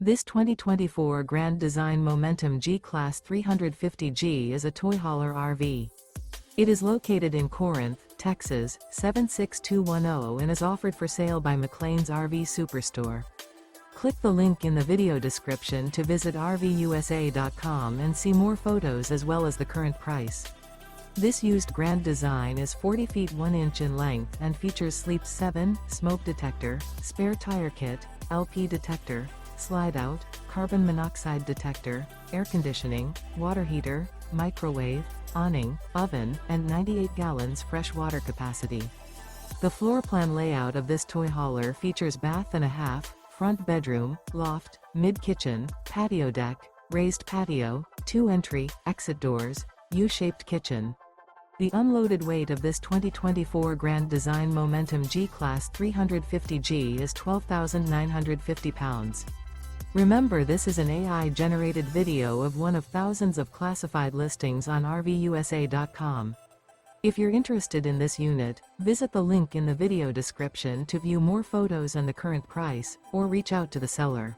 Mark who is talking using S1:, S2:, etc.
S1: This 2024 Grand Design Momentum G-Class 350G is a toy hauler RV. It is located in Corinth, Texas, 76210 and is offered for sale by McClain's RV Superstore. Click the link in the video description to visit RVUSA.com and see more photos as well as the current price. This used Grand Design is 40 feet 1 inch in length and features Sleep 7, smoke detector, spare tire kit, LP detector, slide out, carbon monoxide detector, air conditioning, water heater, microwave, awning, oven, and 98 gallons fresh water capacity. The floor plan layout of this toy hauler features bath and a half, front bedroom, loft, mid-kitchen, patio deck, raised patio, 2 entry, exit doors, U-shaped kitchen. The unloaded weight of this 2024 Grand Design Momentum G-Class 350G is 12,950 pounds. Remember, this is an AI-generated video of one of thousands of classified listings on RVUSA.com. If you're interested in this unit, visit the link in the video description to view more photos and the current price, or reach out to the seller.